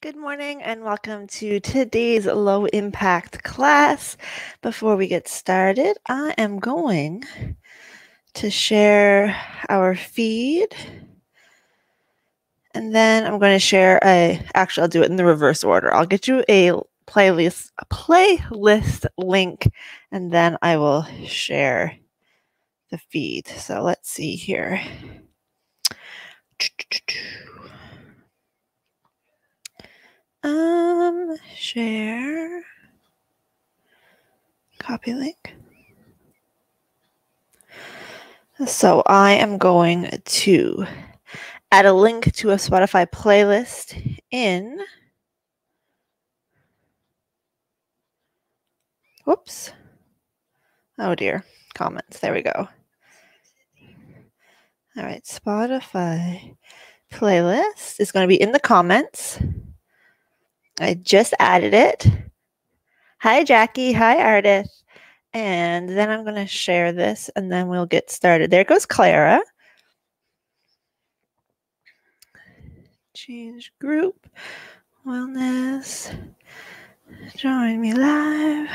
Good morning and welcome to today's low impact class. Before we get started, I am going to share our feed, and then I'm going to share actually I'll do it in the reverse order. I'll get you a playlist link, and then I will share the feed. So let's see here. Share, copy link. So I am going to add a link to a Spotify playlist in, whoops, oh dear, comments, there we go. All right, Spotify playlist is going to be in the comments. I just added it. Hi, Jackie. Hi, Ardith. And then I'm going to share this, and then we'll get started. There goes Clara. Change group. Wellness. Join me live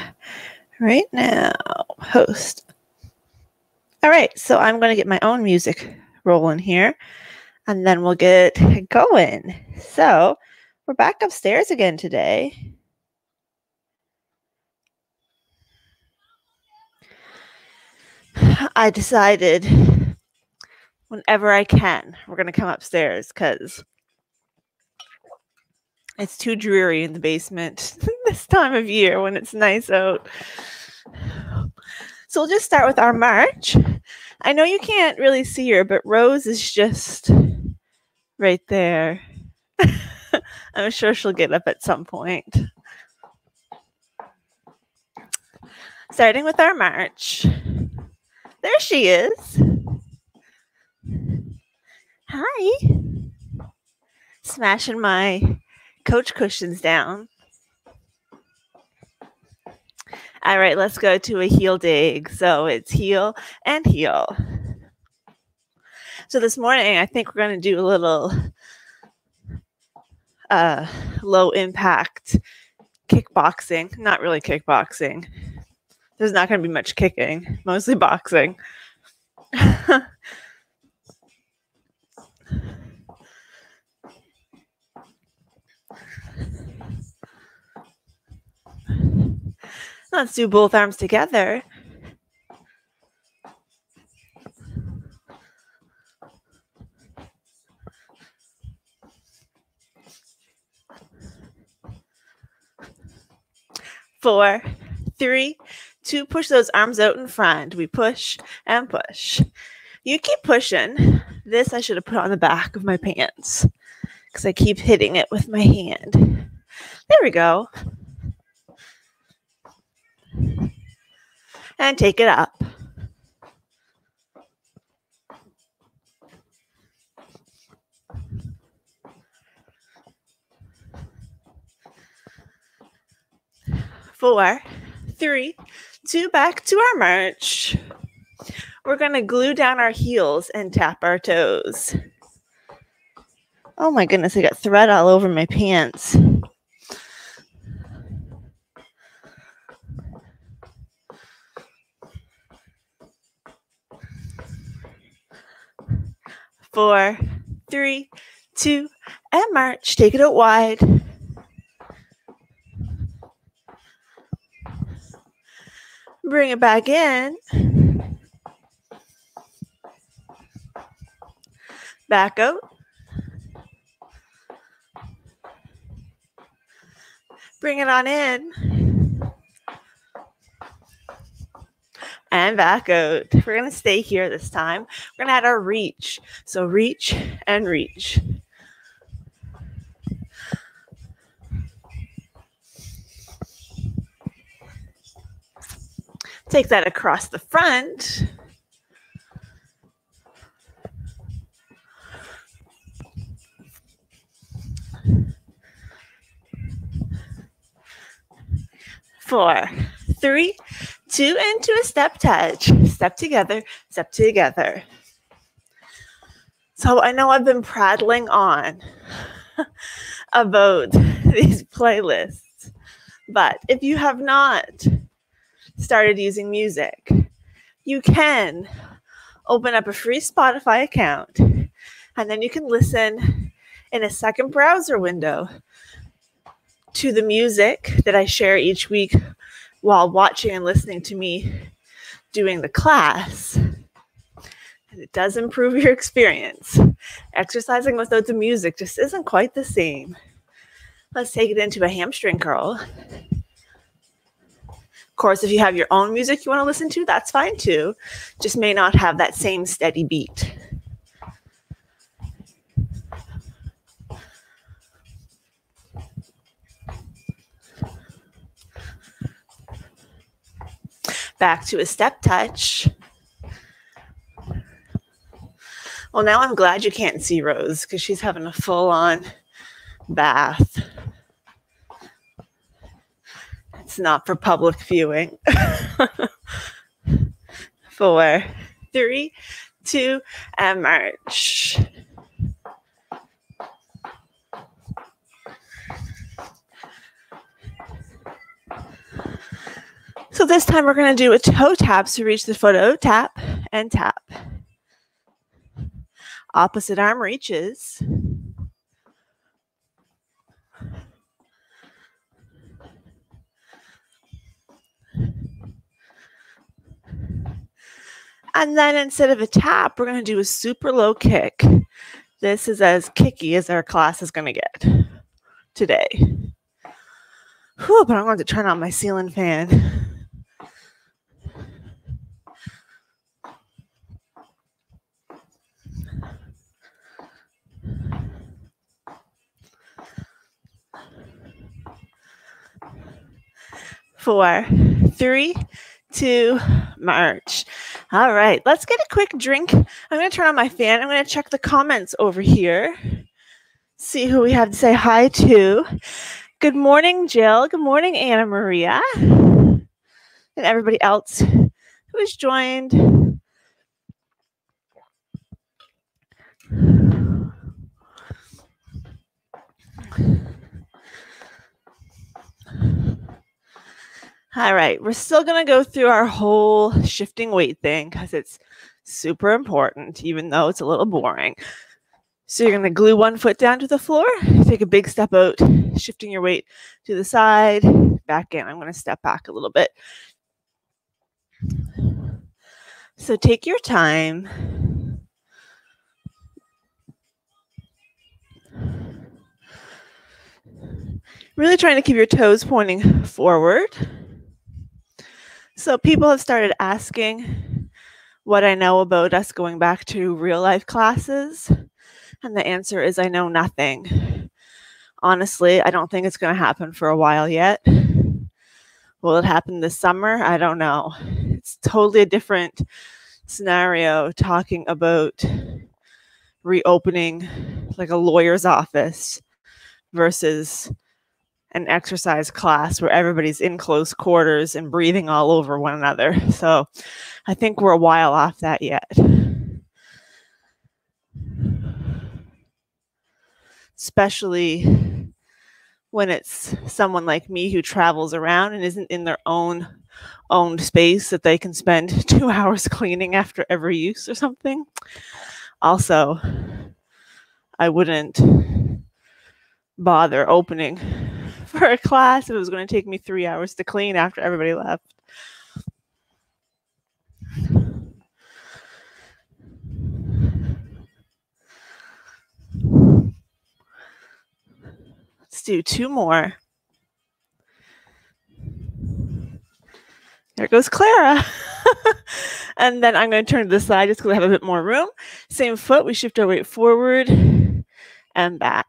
right now. Host. All right, so I'm going to get my own music rolling here, and then we'll get going. So we're back upstairs again today. I decided whenever I can, we're going to come upstairs because it's too dreary in the basement this time of year when it's nice out. So we'll just start with our march. I know you can't really see her, but Rose is just right there. I'm sure she'll get up at some point. Starting with our march. There she is. Hi. Smashing my coach cushions down. All right, let's go to a heel dig. So it's heel and heel. So this morning, I think we're going to do a little low impact kickboxing. Not really kickboxing. There's not going to be much kicking, mostly boxing. Let's do both arms together. Four, three, two, push those arms out in front. We push and push. You keep pushing. This I should have put on the back of my pants because I keep hitting it with my hand. There we go. And take it up. Four, three, two, back to our march. We're going to glue down our heels and tap our toes. Oh my goodness, I got thread all over my pants. Four, three, two, and march. Take it out wide. Bring it back in. Back out. Bring it on in. And back out. We're going to stay here this time. We're going to add our reach. So reach and reach. Take that across the front. Four, three, two, into a step touch. Step together, step together. So I know I've been prattling on about these playlists. But if you have not started using music, you can open up a free Spotify account, and then you can listen in a second browser window to the music that I share each week while watching and listening to me doing the class. And it does improve your experience. Exercising without the music just isn't quite the same. Let's take it into a hamstring curl. Of course, if you have your own music you want to listen to, that's fine too. Just may not have that same steady beat. Back to a step touch. Well, now I'm glad you can't see Rose because she's having a full-on bath. It's not for public viewing. 4, 3, 2, and march. So this time we're going to do a toe tap to reach the foot out, tap and tap. Opposite arm reaches. And then instead of a tap, we're going to do a super low kick. This is as kicky as our class is going to get today. Whew, but I'm going to turn on my ceiling fan. Four, 3, 2, march. All right, let's get a quick drink. I'm going to turn on my fan. I'm going to check the comments over here. See who we have to say hi to. Good morning, Jill. Good morning, Anna Maria. And everybody else who has joined. All right, we're still going to go through our whole shifting weight thing because it's super important, even though it's a little boring. So you're going to glue one foot down to the floor, take a big step out, shifting your weight to the side, back in. I'm going to step back a little bit. So take your time. Really trying to keep your toes pointing forward. So people have started asking what I know about us going back to real life classes. And the answer is I know nothing. Honestly, I don't think it's going to happen for a while yet. Will it happen this summer? I don't know. It's totally a different scenario talking about reopening like a lawyer's office versus an exercise class where everybody's in close quarters and breathing all over one another. So I think we're a while off that yet. Especially when it's someone like me who travels around and isn't in their own owned space that they can spend 2 hours cleaning after every use or something. Also, I wouldn't bother opening for a class if it was going to take me 3 hours to clean after everybody left. Let's do 2 more. There goes Clara. And then I'm going to turn to the side just because I have a bit more room. Same foot, we shift our weight forward and back.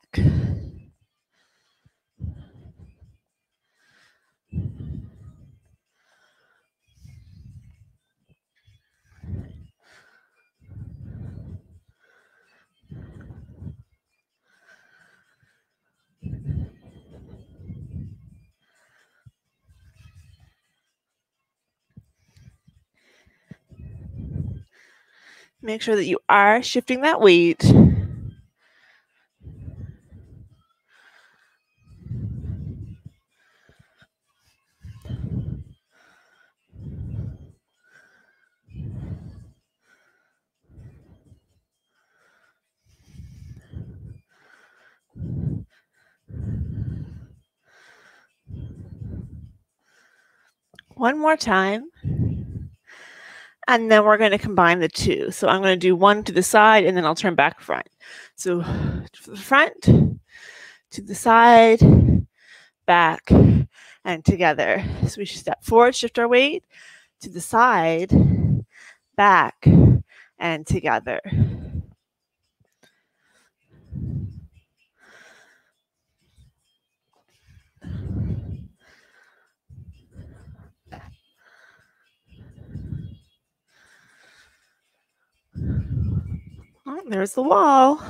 Make sure that you are shifting that weight. One more time. And then we're going to combine the two. So I'm going to do one to the side and then I'll turn back front. So to the front, to the side, back, and together. So we should step forward, shift our weight, to the side, back, and together. Oh, there's the wall.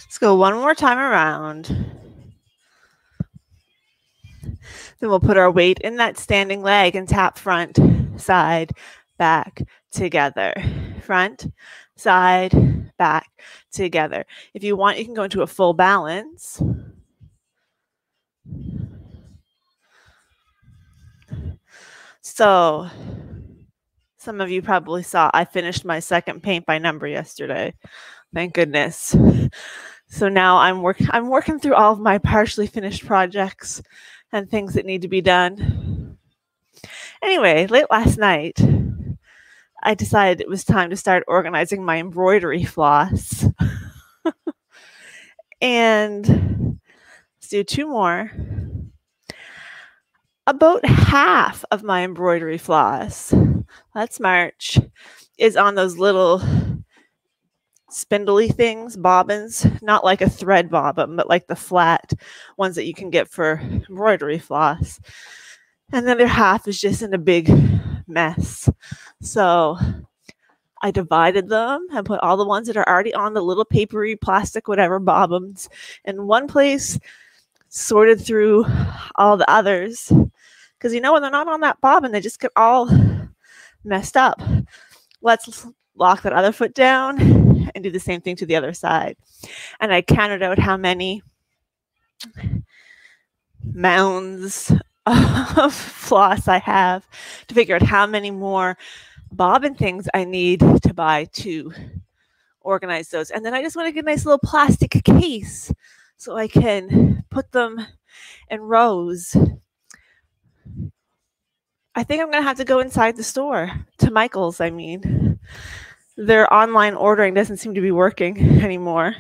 Let's go one more time around. Then we'll put our weight in that standing leg and tap front, side, back, together. Front, side, back, together. If you want, you can go into a full balance. So some of you probably saw I finished my second paint by number yesterday. Thank goodness. So now I'm working through all of my partially finished projects and things that need to be done. Anyway, late last night, I decided it was time to start organizing my embroidery floss. And let's do two more. About half of my embroidery floss, let's march, is on those little spindly things, bobbins, not like a thread bobbin, but like the flat ones that you can get for embroidery floss. And the other half is just in a big mess. So I divided them and put all the ones that are already on the little papery, plastic, whatever bobbins in one place, sorted through all the others. Because when they're not on that bobbin, they just get all messed up. Let's lock that other foot down and do the same thing to the other side. And I counted out how many mounds of floss I have to figure out how many more bobbin things I need to buy to organize those. And then I just want to get a nice little plastic case so I can put them in rows. I think I'm going to have to go inside the store, to Michael's, I mean. Their online ordering doesn't seem to be working anymore.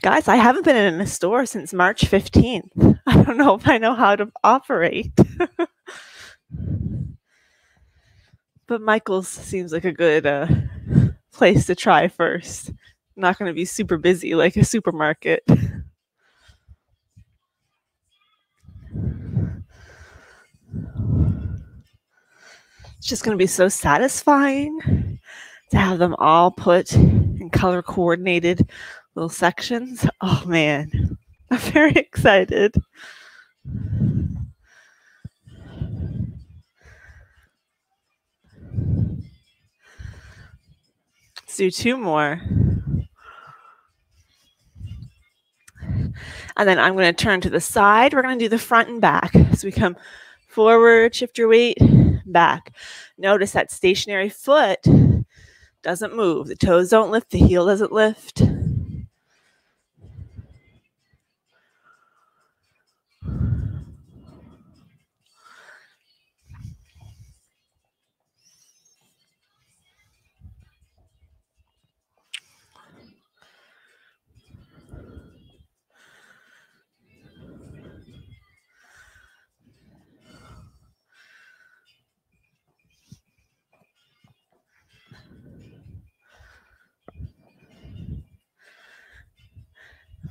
Guys, I haven't been in a store since March 15th. I don't know if I know how to operate. But Michael's seems like a good place to try first. Not going to be super busy like a supermarket. It's just going to be so satisfying to have them all put in color coordinated little sections. Oh man, I'm very excited. Let's do two more. And then I'm going to turn to the side. We're going to do the front and back. So we come forward, shift your weight, back. Notice that stationary foot doesn't move. The toes don't lift, the heel doesn't lift.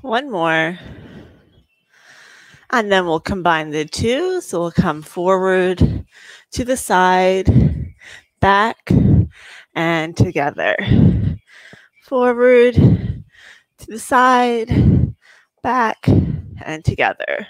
One more. And then we'll combine the two. So we'll come forward to the side, back, and together. Forward to the side, back, and together.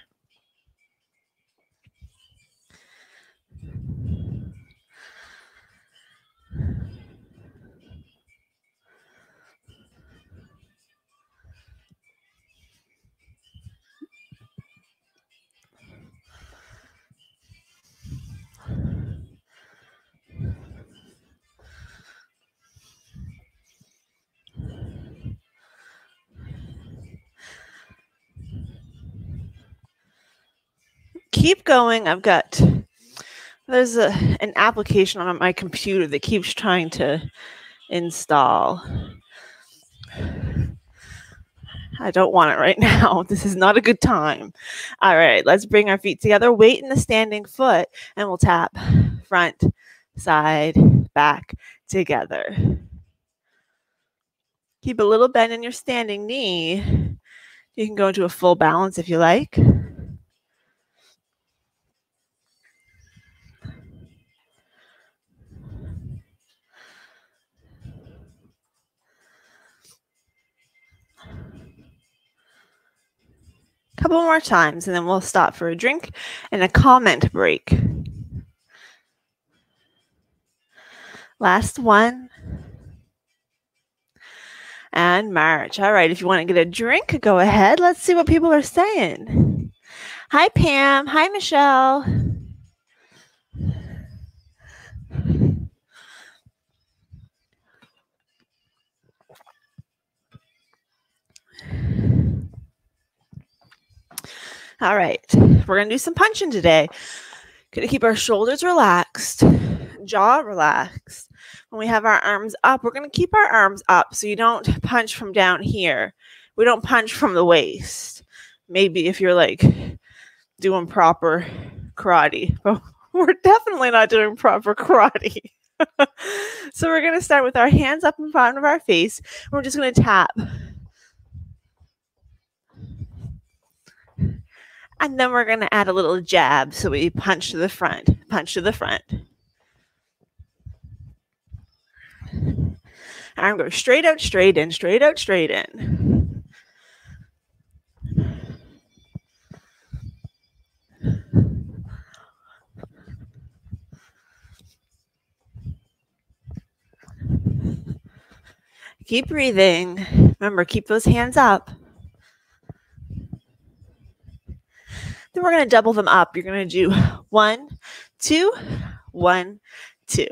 keep going. There's an application on my computer that keeps trying to install. I don't want it right now. This is not a good time. All right, let's bring our feet together, weight in the standing foot, and we'll tap front, side, back, together. Keep a little bend in your standing knee. You can go into a full balance if you like. Couple more times, and then we'll stop for a drink and a comment break. Last one. And march. All right, if you want to get a drink, go ahead. Let's see what people are saying. Hi, Pam. Hi, Michelle. All right, we're going to do some punching today. Going to keep our shoulders relaxed, jaw relaxed. When we have our arms up, we're going to keep our arms up so you don't punch from down here. We don't punch from the waist. Maybe if you're like doing proper karate, but we're definitely not doing proper karate. So we're going to start with our hands up in front of our face. We're just going to tap. And then we're going to add a little jab. So we punch to the front, punch to the front. Arm goes straight out, straight in, straight out, straight in. Keep breathing. Remember, keep those hands up. Then we're going to double them up. You're going to do 1, 2, 1, 2.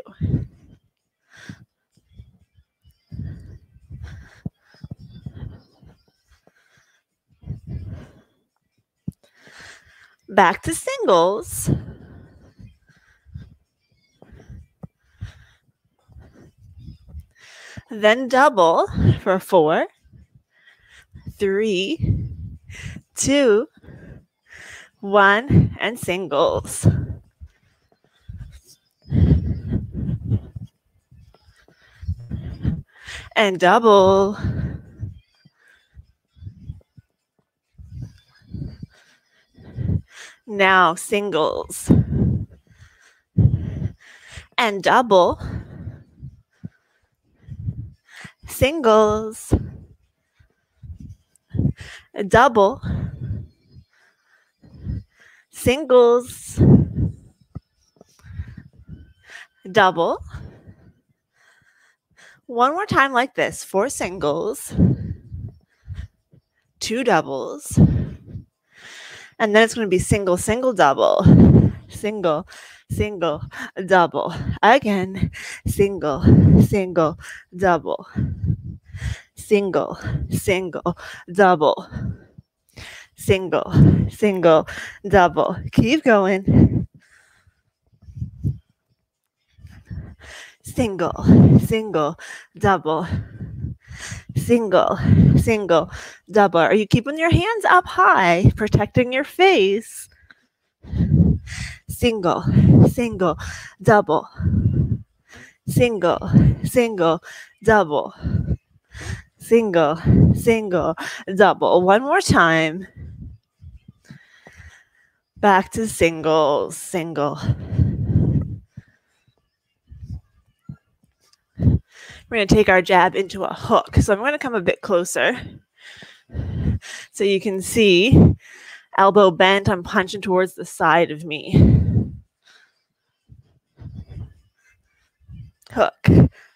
Back to singles. Then double for 4, 3, 2, 1, and singles. And double. Now singles. And double. Singles. Double. Singles. Double. One more time like this. 4 singles. 2 doubles. And then it's going to be single, single, double. Single, single, double. Again, single, single, double. Single, single, double. Single, single, double. Keep going. Single, single, double. Single, single, double. Are you keeping your hands up high, protecting your face? Single, single, double. Single, single, double. Single, single, double. One more time. Back to singles, single. We're going to take our jab into a hook. So I'm going to come a bit closer so you can see elbow bent. I'm punching towards the side of me. Hook,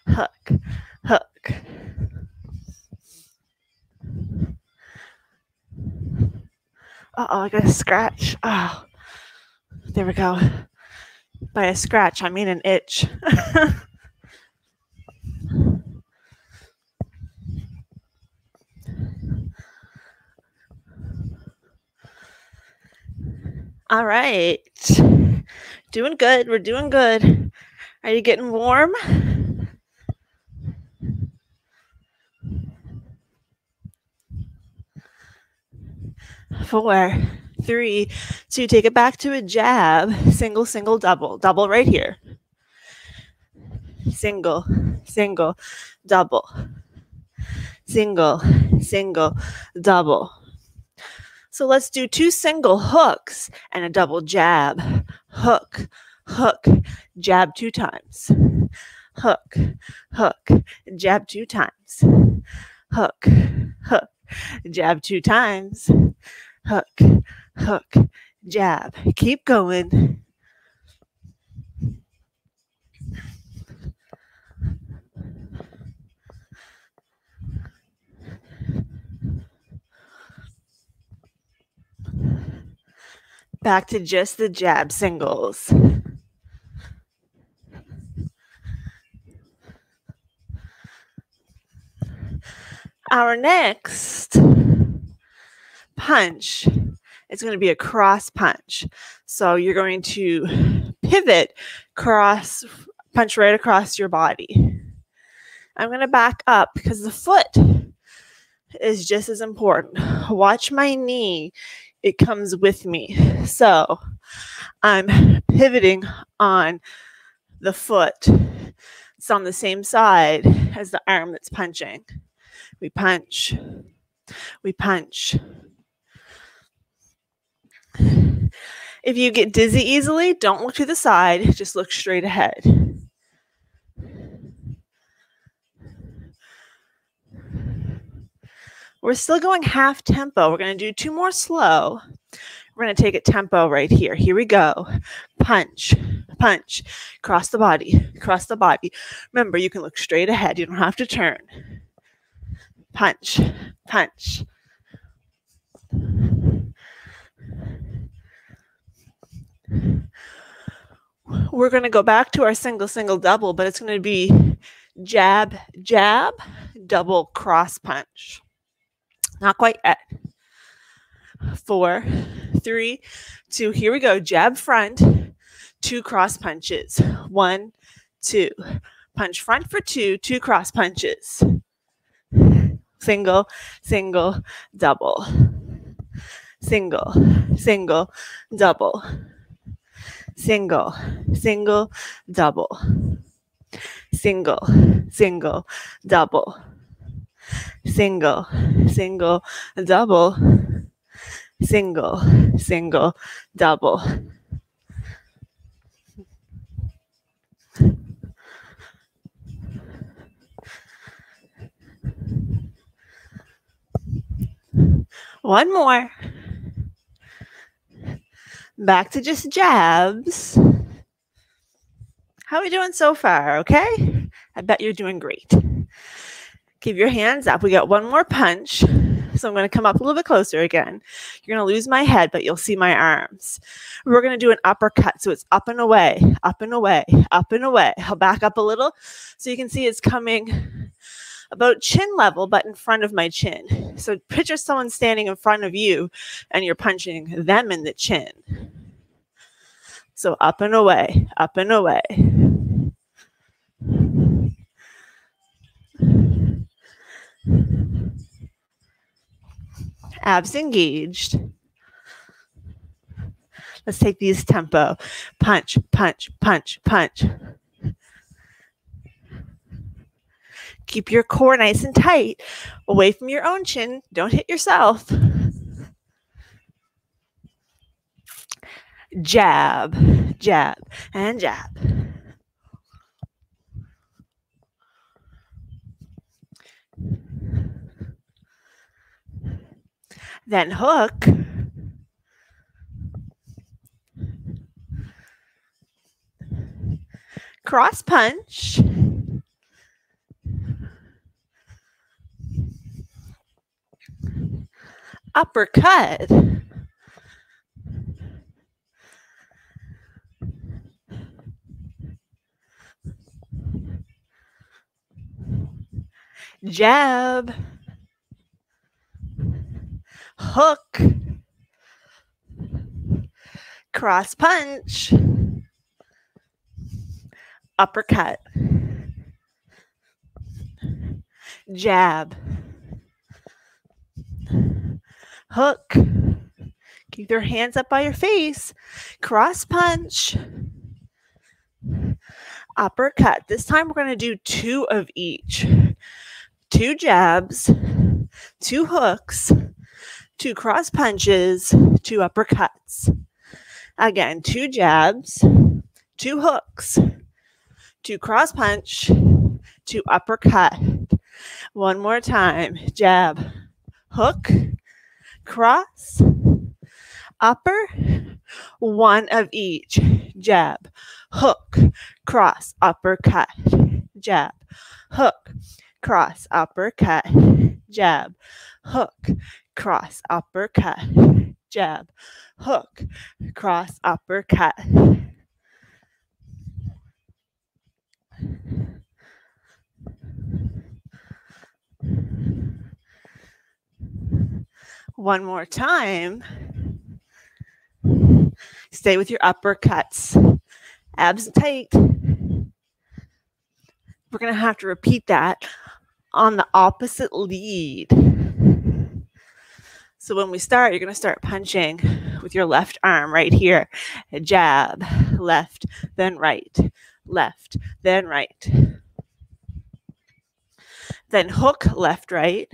hook, hook. Uh-oh, I got a scratch. Oh, there we go. By a scratch, I mean an itch. All right. Doing good. We're doing good. Are you getting warm? 4, 3, 2, take it back to a jab. Single, single, double. Double right here. Single, single, double. Single, single, double. So let's do 2 single hooks and a double jab. Hook, hook, jab 2 times. Hook, hook, jab 2 times. Hook, hook, jab 2 times. Hook, hook, jab. Keep going. Back to just the jab singles. Our next punch is going to be a cross punch. So you're going to pivot, cross, punch right across your body. I'm going to back up because the foot is just as important. Watch my knee. It comes with me. So I'm pivoting on the foot. It's on the same side as the arm that's punching. We punch. We punch. If you get dizzy easily, don't look to the side. Just look straight ahead. We're still going half tempo. We're going to do 2 more slow. We're going to take it tempo right here. Here we go. Punch, punch, cross the body, cross the body. Remember, you can look straight ahead. You don't have to turn. Punch, punch. We're going to go back to our single, single, double, but it's going to be jab, jab, double cross punch. Not quite yet. 4, 3, 2. Here we go. Jab front, 2 cross punches. 1, 2. Punch front for 2, 2 cross punches. Single, single, double. Single, single, double. Single, single, double. Single, single, double. Single, single, double. Single, single, double. One more. Back to just jabs. How are we doing so far? Okay? I bet you're doing great. Keep your hands up. We got one more punch. So I'm going to come up a little bit closer again. You're going to lose my head, but you'll see my arms. We're going to do an uppercut. So it's up and away, up and away, up and away. I'll back up a little so you can see it's coming about chin level, but in front of my chin. So picture someone standing in front of you and you're punching them in the chin. So up and away, up and away. Abs engaged. Let's take these tempo. Punch, punch, punch, punch. Keep your core nice and tight, away from your own chin. Don't hit yourself. Jab, jab, and jab. Then hook. Cross punch. Uppercut. Jab. Hook. cross punch, uppercut, jab, hook. Keep your hands up by your face. Cross punch, uppercut. This time we're going to do 2 of each. 2 jabs, 2 hooks, 2 cross punches, 2 uppercuts. Again, 2 jabs, 2 hooks, 2 cross punch, 2 uppercut. One more time. Jab, hook, cross, upper, 1 of each. Jab, hook, cross, uppercut. Jab, hook, cross, uppercut. Jab, hook, cross, uppercut. Jab, hook, cross, uppercut. One more time. Stay with your uppercuts. Abs tight. We're going to have to repeat that on the opposite lead. So when we start, you're going to start punching with your left arm right here. A jab, left, then right, left, then right. Then hook, left, right.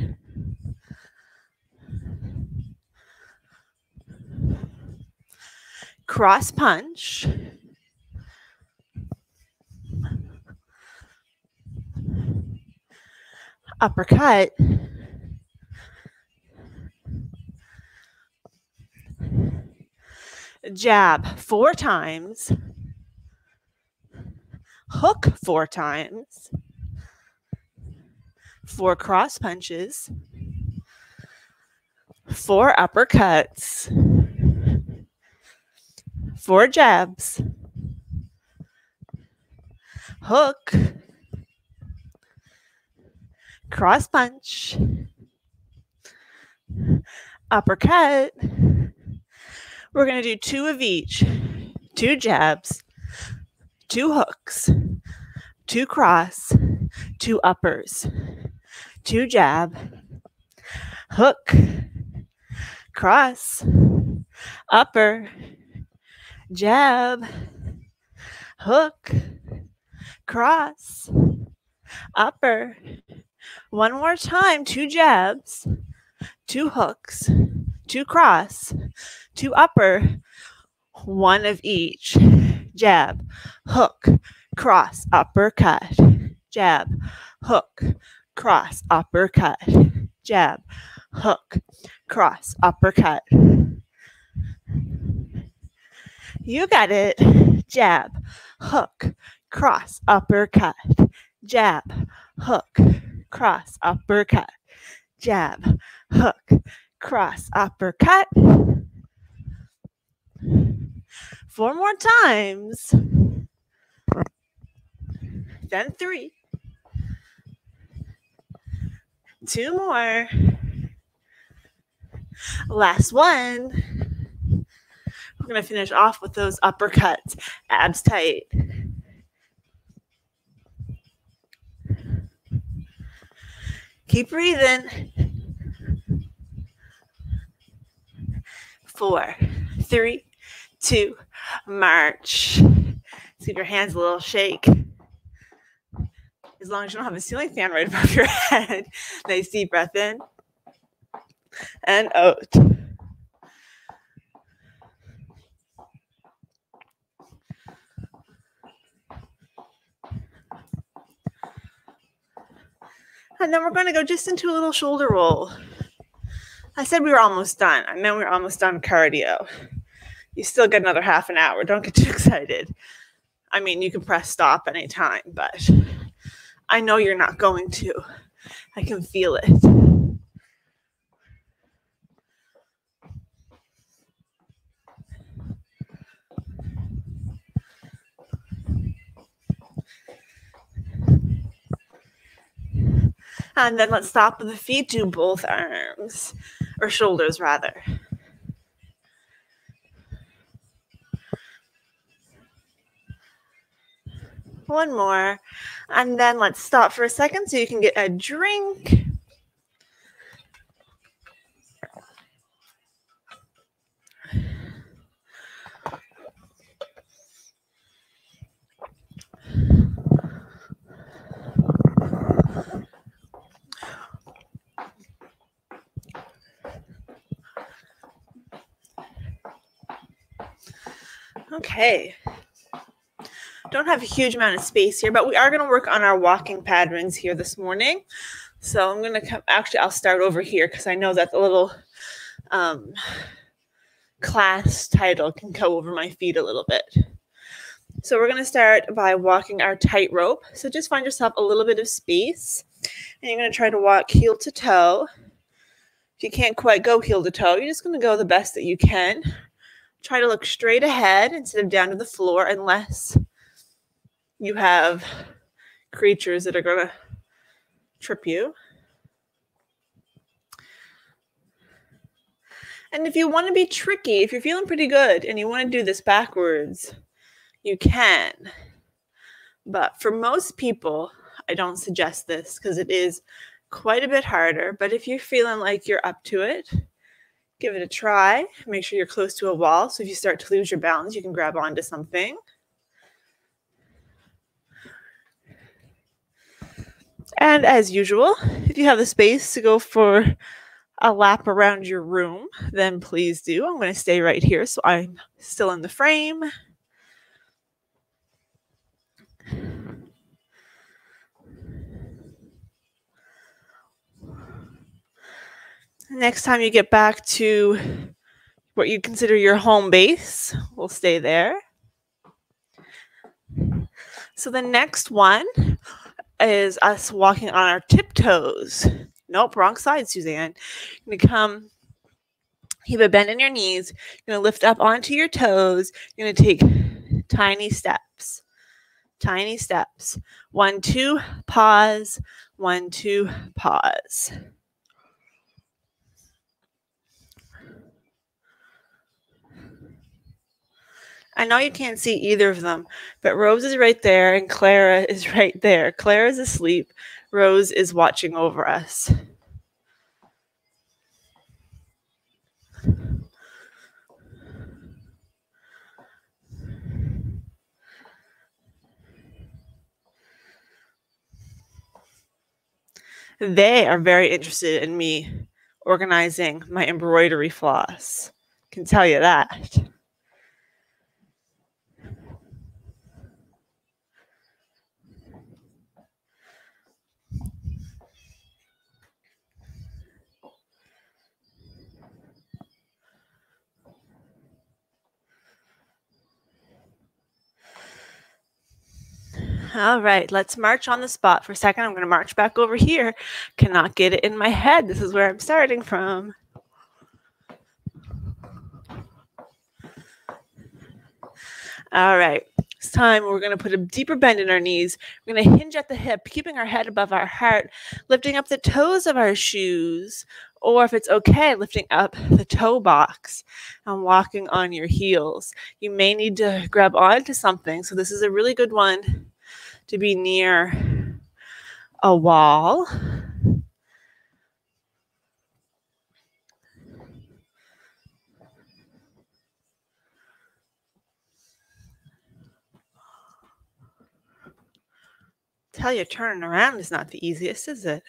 Cross punch. Uppercut. Jab 4 times. Hook 4 times. 4 cross punches. 4 uppercuts. 4 jabs. Hook. Cross punch. Uppercut. We're going to do 2 of each. 2 jabs, 2 hooks, 2 cross, 2 uppers, 2 jab, hook, cross, upper, jab, hook, cross, upper. One more time. 2 jabs, 2 hooks, 2 cross, 2 upper, 1 of each. Jab, hook, cross, uppercut. Jab, hook, cross, uppercut. Jab, hook, cross, uppercut. You got it. Jab, hook, cross, uppercut. Jab, hook, cross, uppercut. Jab, hook, cross, uppercut. 4 more times. Then 3. 2 more. Last one. We're going to finish off with those uppercuts. Abs tight. Keep breathing. 4, 3, 2, march. Let's give your hands a little shake. As long as you don't have a ceiling fan right above your head. Nice deep breath in and out. And then we're going to go just into a little shoulder roll. I said we were almost done. I meant we were almost done cardio. You still get another half an hour. Don't get too excited. I mean, you can press stop anytime, but I know you're not going to. I can feel it. And then let's stop with the feet. Do both arms, or shoulders rather. One more. And then let's stop for a second so you can get a drink. Okay. Don't have a huge amount of space here, but we are going to work on our walking patterns here this morning. So I'm going to come, actually, I'll start over here because I know that the little class title can go over my feet a little bit. So we're going to start by walking our tightrope. So just find yourself a little bit of space, and you're going to try to walk heel to toe. If you can't quite go heel to toe, you're just going to go the best that you can. Try to look straight ahead instead of down to the floor, unless you have creatures that are going to trip you. And if you want to be tricky, if you're feeling pretty good and you want to do this backwards, you can. But for most people, I don't suggest this because it is quite a bit harder. But if you're feeling like you're up to it, give it a try. Make sure you're close to a wall. So if you start to lose your balance, you can grab onto something. And as usual, if you have the space to go for a lap around your room, then please do. I'm going to stay right here so I'm still in the frame. Next time you get back to what you consider your home base, we'll stay there. So the next one is us walking on our tiptoes. Nope, wrong side, Suzanne. You're going to come, keep a bend in your knees. You're going to lift up onto your toes. You're going to take tiny steps. Tiny steps. 1, 2, pause. 1, 2, pause. I know you can't see either of them, but Rose is right there and Clara is right there. Clara is asleep. Rose is watching over us. They are very interested in me organizing my embroidery floss. Can tell you that. All right, let's march on the spot for a second. I'm going to march back over here. Cannot get it in my head. This is where I'm starting from. All right, it's time. We're going to put a deeper bend in our knees. We're going to hinge at the hip, keeping our head above our heart, lifting up the toes of our shoes, or if it's okay, lifting up the toe box and walking on your heels. You may need to grab onto something, so this is a really good one to be near a wall. Tell you, turning around is not the easiest, is it?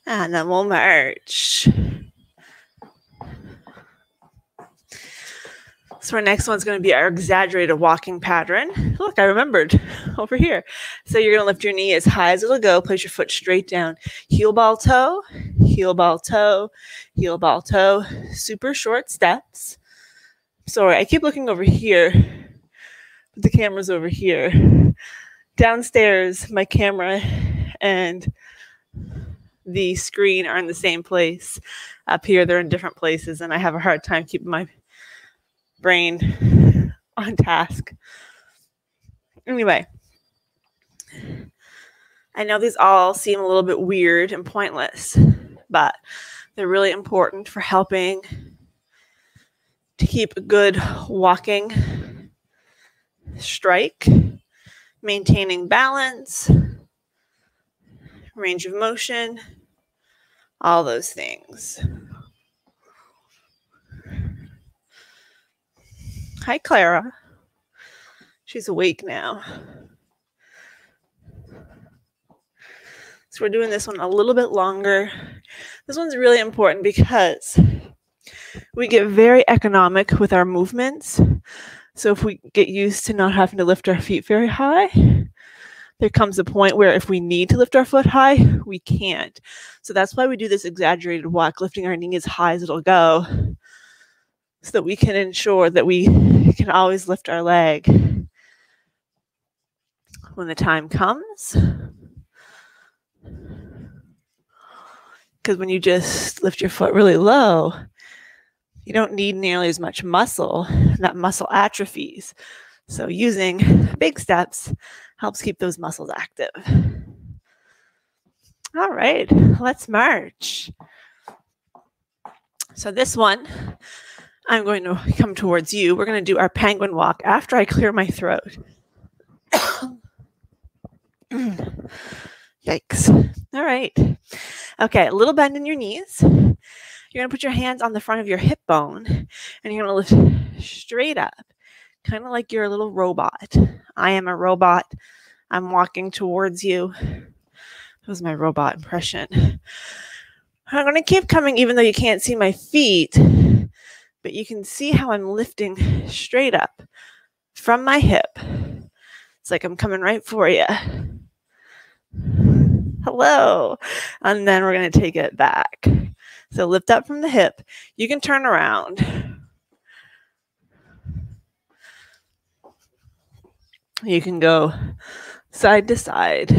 And then we'll march. So our next one's going to be our exaggerated walking pattern. Look, I remembered over here. So you're going to lift your knee as high as it'll go. Place your foot straight down. Heel ball toe, heel ball toe, heel ball toe. Super short steps. Sorry, I keep looking over here. But the camera's over here. Downstairs, my camera and the screen are in the same place. Up here, they're in different places, and I have a hard time keeping my brain on task. Anyway, I know these all seem a little bit weird and pointless, but they're really important for helping to keep a good walking strike, maintaining balance, range of motion, all those things. Hi, Clara. She's awake now. So we're doing this one a little bit longer. This one's really important because we get very economic with our movements. So if we get used to not having to lift our feet very high, there comes a point where if we need to lift our foot high, we can't. So that's why we do this exaggerated walk, lifting our knee as high as it'll go, so that we can ensure that we can always lift our leg when the time comes. Because when you just lift your foot really low, you don't need nearly as much muscle. That muscle atrophies. So using big steps helps keep those muscles active. All right, let's march. So this one, I'm going to come towards you. We're going to do our penguin walk after I clear my throat. Yikes. All right. Okay, a little bend in your knees. You're going to put your hands on the front of your hip bone, and you're going to lift straight up, kind of like you're a little robot. I am a robot. I'm walking towards you. That was my robot impression. I'm going to keep coming even though you can't see my feet, but you can see how I'm lifting straight up from my hip. It's like I'm coming right for you. Hello. And then we're going to take it back. So lift up from the hip. You can turn around. You can go side to side.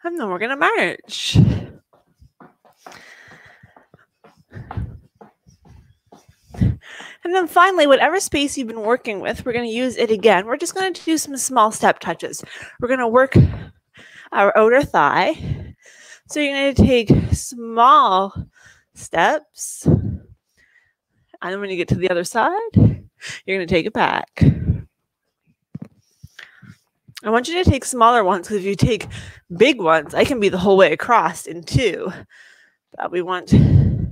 And then we're going to march. And then finally, whatever space you've been working with, we're going to use it again. We're just going to do some small step touches. We're going to work our outer thigh. So you're going to take small steps. And then when you get to the other side, you're going to take it back. I want you to take smaller ones, because if you take big ones, I can be the whole way across in two. But we want to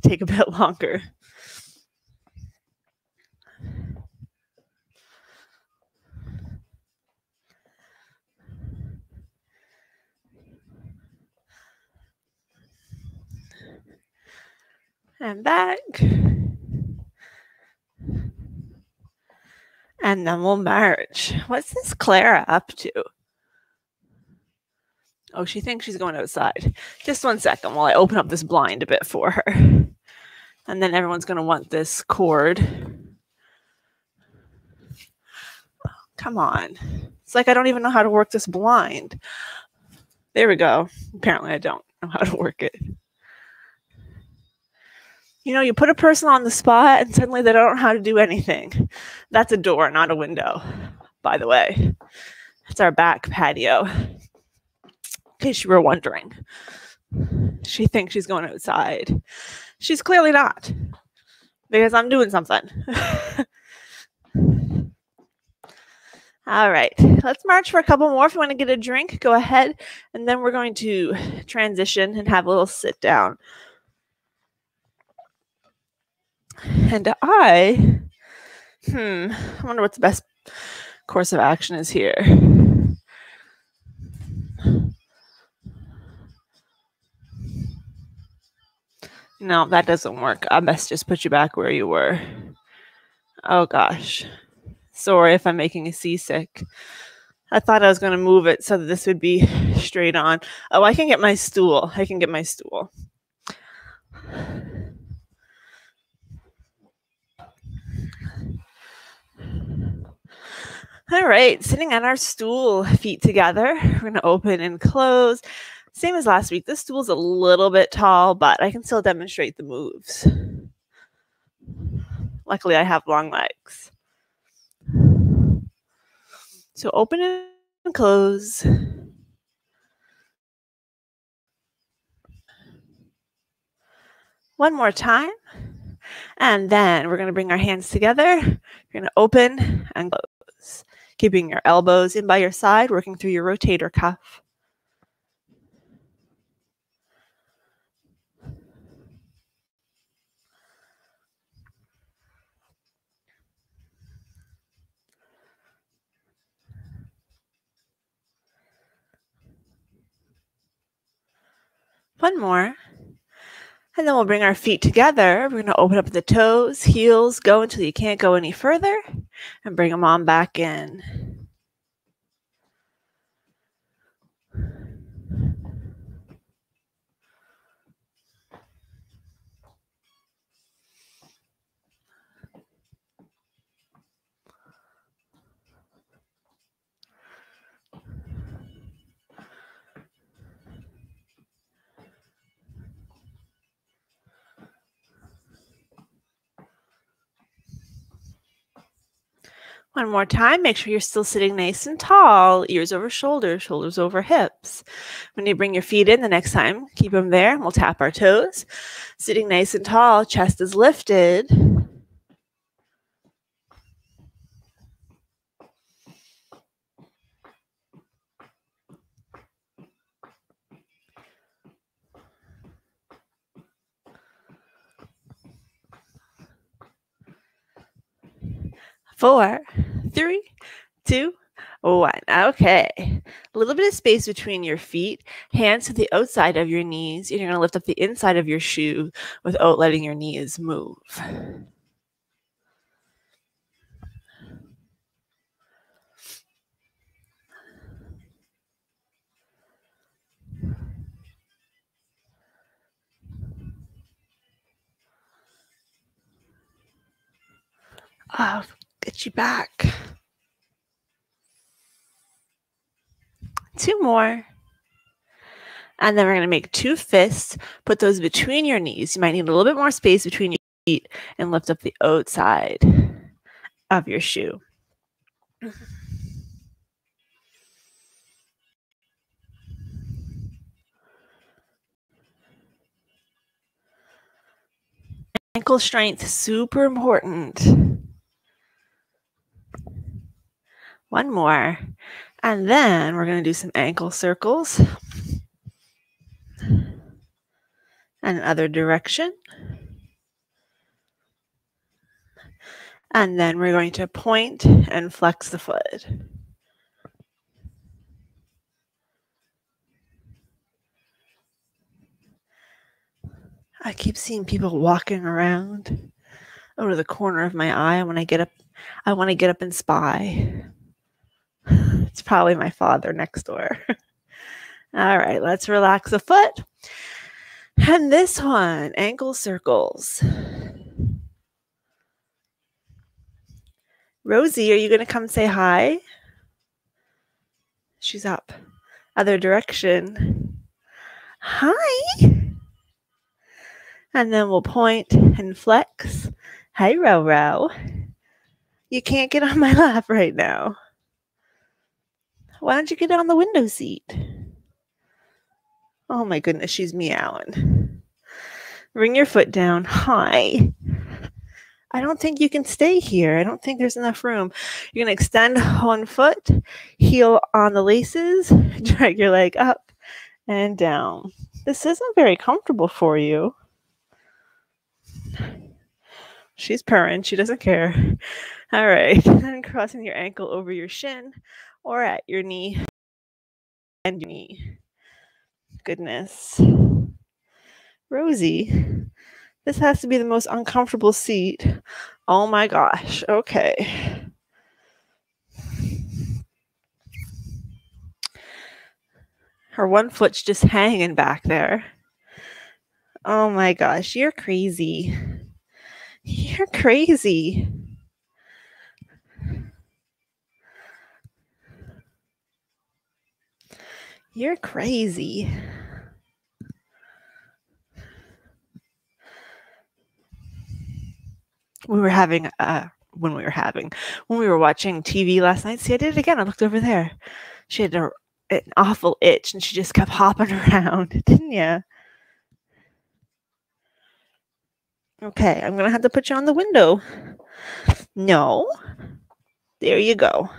take a bit longer. And back. And then we'll march. What's this Clara up to? Oh, she thinks she's going outside. Just 1 second while I open up this blind a bit for her. And then everyone's going to want this cord. Oh, come on. It's like I don't even know how to work this blind. There we go. Apparently I don't know how to work it. You know, you put a person on the spot and suddenly they don't know how to do anything. That's a door, not a window, by the way. It's our back patio, in case you were wondering. She thinks she's going outside. She's clearly not, because I'm doing something. All right, let's march for a couple more. If you want to get a drink, go ahead. And then we're going to transition and have a little sit down. And I wonder what the best course of action is here. No, that doesn't work. I best just put you back where you were. Oh, gosh. Sorry if I'm making you seasick. I thought I was going to move it so that this would be straight on. Oh, I can get my stool. All right, sitting on our stool, feet together. We're going to open and close. Same as last week. This stool's a little bit tall, but I can still demonstrate the moves. Luckily, I have long legs. So open and close. One more time. And then we're going to bring our hands together. You're going to open and close. Keeping your elbows in by your side, working through your rotator cuff. One more. And then we'll bring our feet together. We're going to open up the toes, heels, go until you can't go any further, and bring them on back in. One more time, make sure you're still sitting nice and tall, ears over shoulders, shoulders over hips. When you bring your feet in the next time, keep them there, and we'll tap our toes. Sitting nice and tall, chest is lifted. Four, three, two, one. Okay. A little bit of space between your feet, hands to the outside of your knees. You're going to lift up the inside of your shoe without letting your knees move. Oh, get you back. Two more. And then we're going to make two fists. Put those between your knees. You might need a little bit more space between your feet and lift up the outside of your shoe. Ankle strength, super important. One more. And then we're going to do some ankle circles. And other direction. And then we're going to point and flex the foot. I keep seeing people walking around over the corner of my eye. When I get up, I want to get up and spy. It's probably my father next door. All right, let's relax the foot. And this one, ankle circles. Rosie, are you going to come say hi? She's up. Other direction. Hi. And then we'll point and flex. Hi, Row. You can't get on my lap right now. Why don't you get on the window seat? Oh my goodness, she's meowing. Bring your foot down. Hi. I don't think you can stay here. I don't think there's enough room. You're going to extend one foot, heel on the laces, drag your leg up and down. This isn't very comfortable for you. She's purring. She doesn't care. All right. And crossing your ankle over your shin or at your knee and your knee. Goodness. Rosie, this has to be the most uncomfortable seat. Oh my gosh. Okay. Her one foot's just hanging back there. Oh my gosh. You're crazy. You're crazy. You're crazy. When we were watching TV last night, see, I did it again. I looked over there. She had an awful itch, and she just kept hopping around, didn't you? Okay, I'm going to have to put you on the window. No. There you go.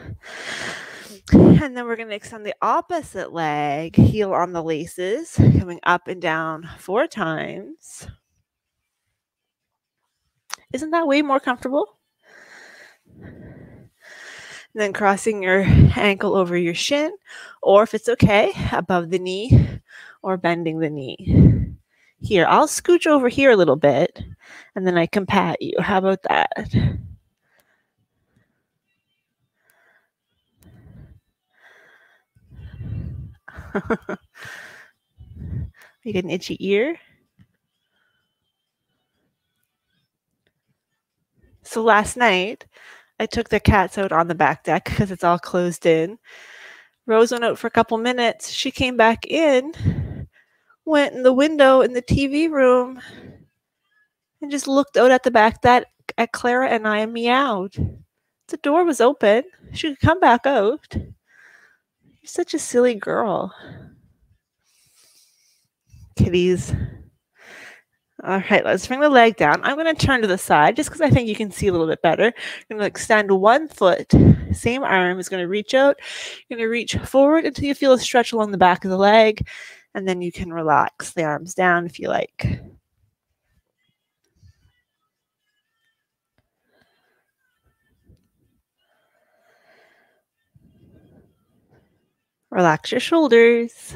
And then we're going to extend the opposite leg, heel on the laces, coming up and down 4 times. Isn't that way more comfortable? And then crossing your ankle over your shin, or if it's okay, above the knee or bending the knee. Here, I'll scooch over here a little bit, and then I can pat you. How about that? You get an itchy ear? So last night, I took the cats out on the back deck because it's all closed in. Rose went out for a couple minutes. She came back in, went in the window in the TV room, and just looked out at the back deck at Clara and I and meowed. The door was open. She could come back out. You're such a silly girl. Kitties. All right, let's bring the leg down. I'm going to turn to the side just because I think you can see a little bit better. You're going to extend one foot. Same arm is going to reach out. You're going to reach forward until you feel a stretch along the back of the leg, and then you can relax the arms down if you like. Relax your shoulders.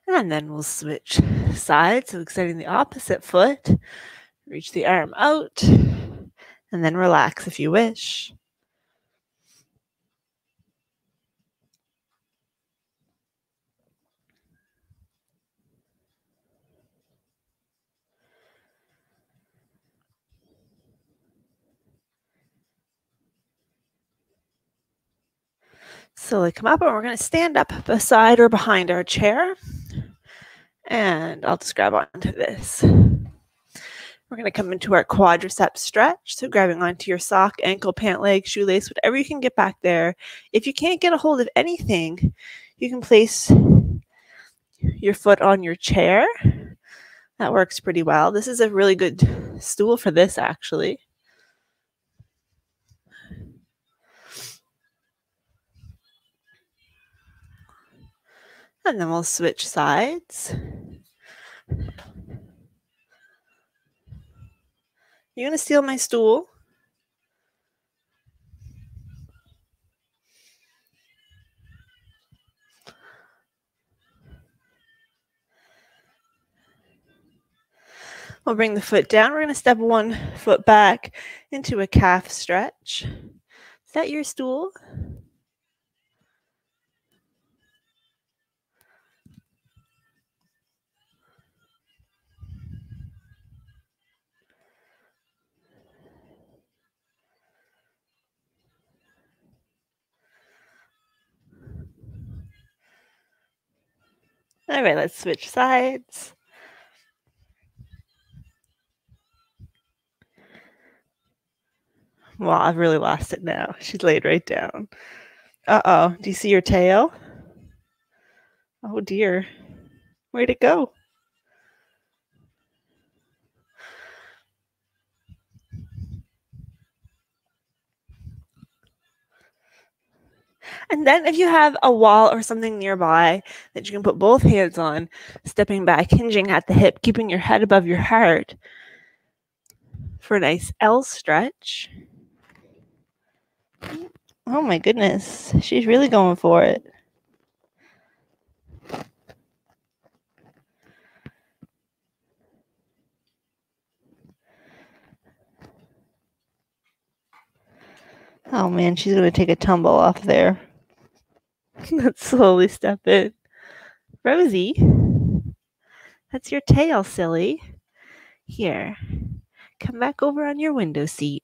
And then we'll switch sides, so extending the opposite foot. Reach the arm out, and then relax if you wish. Slowly come up, and we're going to stand up beside or behind our chair. And I'll just grab onto this. We're going to come into our quadricep stretch. So grabbing onto your sock, ankle, pant leg, shoelace, whatever you can get back there. If you can't get a hold of anything, you can place your foot on your chair. That works pretty well. This is a really good stool for this, actually. And then we'll switch sides. You're going to steal my stool? We'll bring the foot down. We're going to step one foot back into a calf stretch. Is that your stool? All right, let's switch sides. Well, I've really lost it now. She's laid right down. Uh-oh. Do you see your tail? Oh, dear. Where'd it go? And then if you have a wall or something nearby that you can put both hands on, stepping back, hinging at the hip, keeping your head above your heart for a nice L stretch. Oh my goodness, she's really going for it. Oh man, she's going to take a tumble off there. Let's slowly step in. Rosie, that's your tail, silly. Here, come back over on your window seat.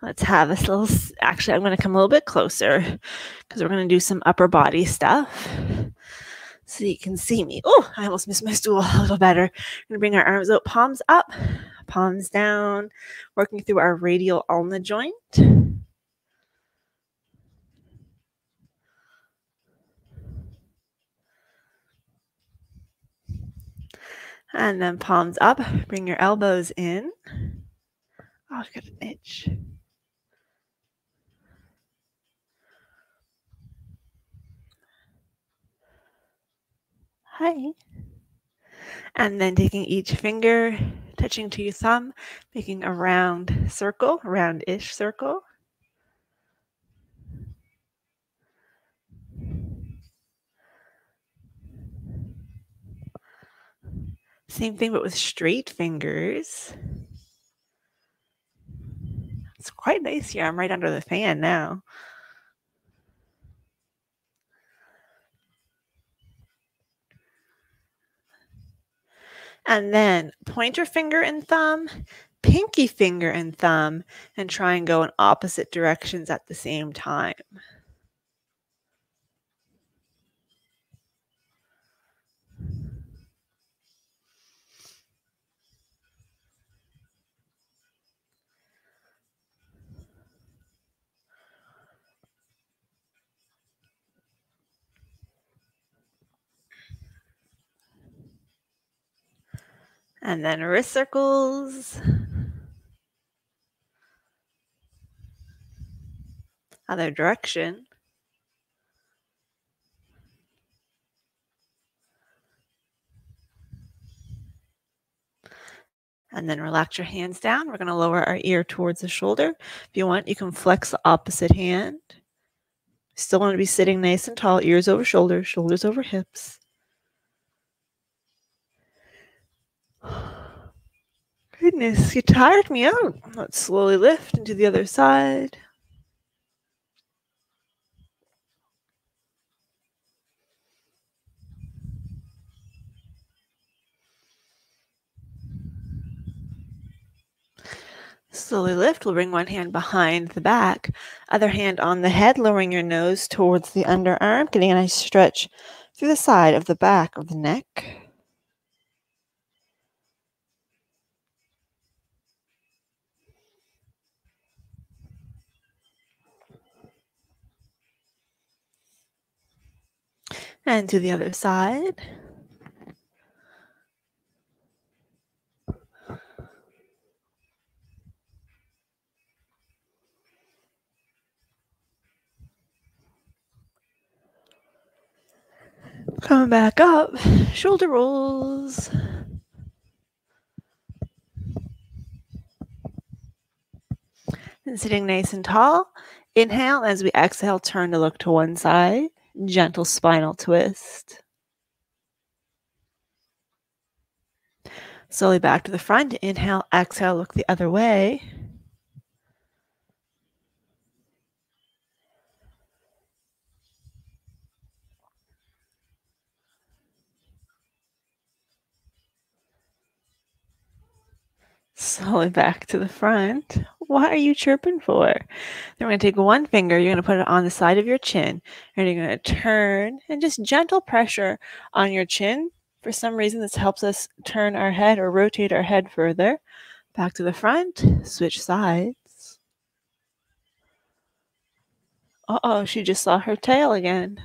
Let's have this little, actually, I'm going to come a little bit closer because we're going to do some upper body stuff so you can see me. Oh, I almost missed my stool a little better. We're going to bring our arms out, palms up, palms down, working through our radial ulna joint. And then palms up, bring your elbows in. Oh, I've got an itch. Hi. And then taking each finger, touching to your thumb, making a round circle, round-ish circle. Same thing, but with straight fingers. It's quite nice here. I'm right under the fan now. And then pointer finger and thumb, pinky finger and thumb, and try and go in opposite directions at the same time. And then wrist circles. Other direction. And then relax your hands down. We're going to lower our ear towards the shoulder. If you want, you can flex the opposite hand. Still want to be sitting nice and tall, ears over shoulders, shoulders over hips. Goodness, you tired me out. Let's slowly lift into the other side. Slowly lift. We'll bring one hand behind the back, other hand on the head, lowering your nose towards the underarm, getting a nice stretch through the side of the back of the neck. And to the other side. Coming back up, shoulder rolls. And sitting nice and tall. Inhale as we exhale, turn to look to one side. Gentle spinal twist. Slowly back to the front. Inhale, exhale, look the other way. Slowly back to the front. What are you chirping for? Then we're going to take one finger, you're going to put it on the side of your chin, and you're going to turn and just gentle pressure on your chin. For some reason, this helps us turn our head or rotate our head further. Back to the front, switch sides. Uh-oh, she just saw her tail again.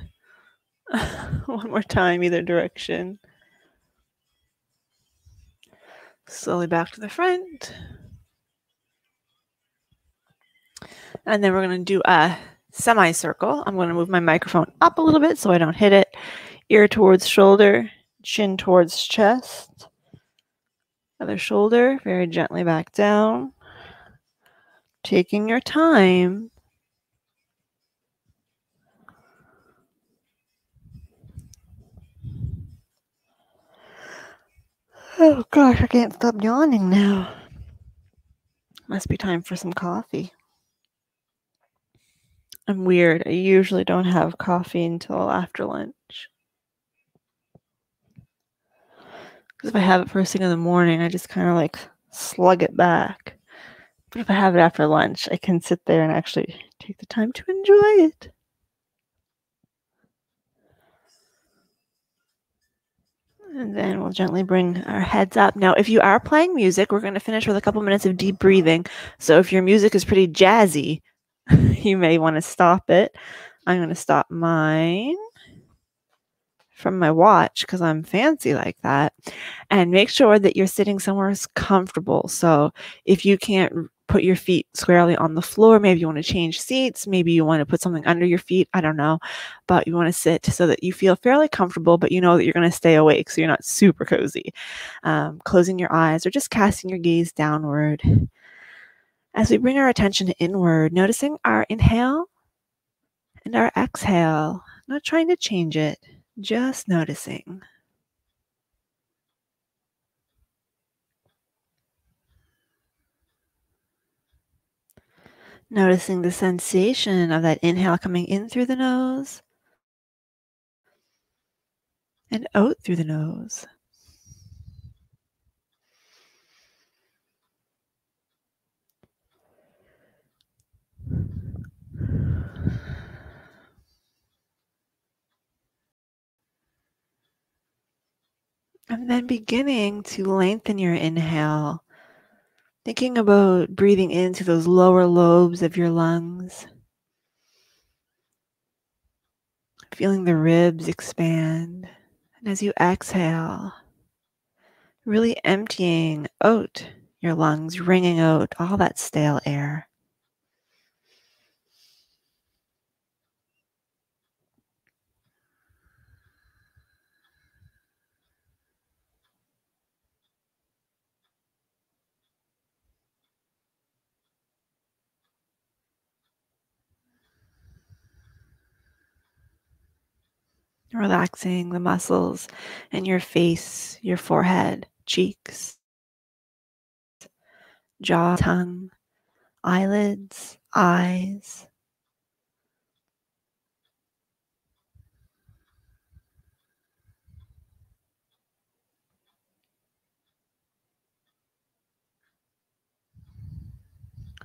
One more time, either direction. Slowly back to the front. And then we're going to do a semicircle. I'm going to move my microphone up a little bit so I don't hit it. Ear towards shoulder, chin towards chest. Other shoulder, very gently back down. Taking your time. Oh gosh, I can't stop yawning now. Must be time for some coffee. I'm weird. I usually don't have coffee until after lunch. Because if I have it first thing in the morning, I just kind of like slug it back. But if I have it after lunch, I can sit there and actually take the time to enjoy it. And then we'll gently bring our heads up. Now, if you are playing music, we're going to finish with a couple minutes of deep breathing. So if your music is pretty jazzy, you may want to stop it. I'm going to stop mine from my watch because I'm fancy like that. And make sure that you're sitting somewhere comfortable. So if you can't put your feet squarely on the floor, maybe you want to change seats, maybe you want to put something under your feet, I don't know, but you want to sit so that you feel fairly comfortable, but you know that you're going to stay awake, so you're not super cozy. Closing your eyes or just casting your gaze downward. As we bring our attention inward, noticing our inhale and our exhale, not trying to change it, just noticing. Noticing the sensation of that inhale coming in through the nose and out through the nose. And then beginning to lengthen your inhale, thinking about breathing into those lower lobes of your lungs, feeling the ribs expand. And as you exhale, really emptying out your lungs, wringing out all that stale air. Relaxing the muscles in your face, your forehead, cheeks, jaw, tongue, eyelids, eyes.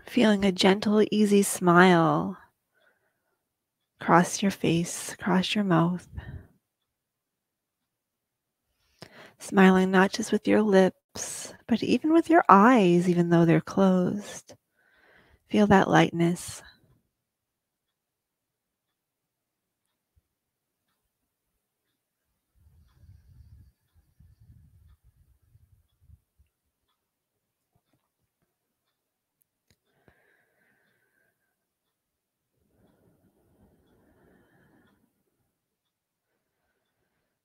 Feeling a gentle, easy smile across your face, across your mouth. Smiling not just with your lips, but even with your eyes, even though they're closed. Feel that lightness.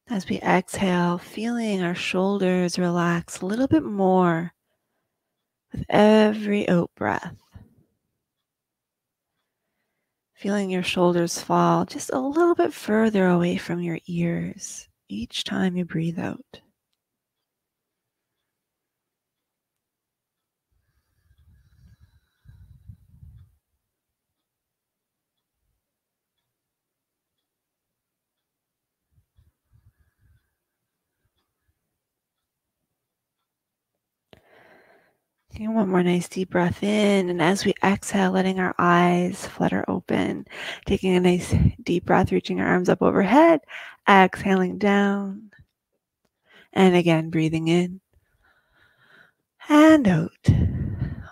As we exhale, feeling our shoulders relax a little bit more with every out breath. Feeling your shoulders fall just a little bit further away from your ears each time you breathe out. Taking one more nice deep breath in, and as we exhale, letting our eyes flutter open. Taking a nice deep breath, reaching our arms up overhead, exhaling down. And again, breathing in and out.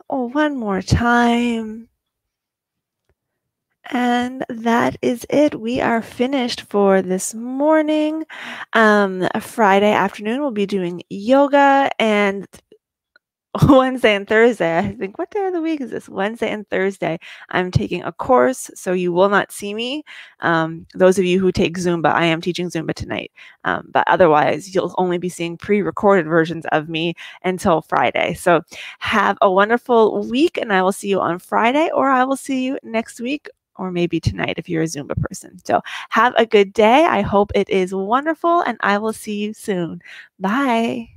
Oh, one more time. And that is it. We are finished for this morning. Friday afternoon, we'll be doing yoga, and Wednesday and Thursday, I think, what day of the week is this? Wednesday and Thursday, I'm taking a course, so you will not see me. Those of you who take Zumba, I am teaching Zumba tonight. But otherwise, you'll only be seeing pre-recorded versions of me until Friday. So have a wonderful week, and I will see you on Friday, or I will see you next week, or maybe tonight if you're a Zumba person. So have a good day. I hope it is wonderful, and I will see you soon. Bye.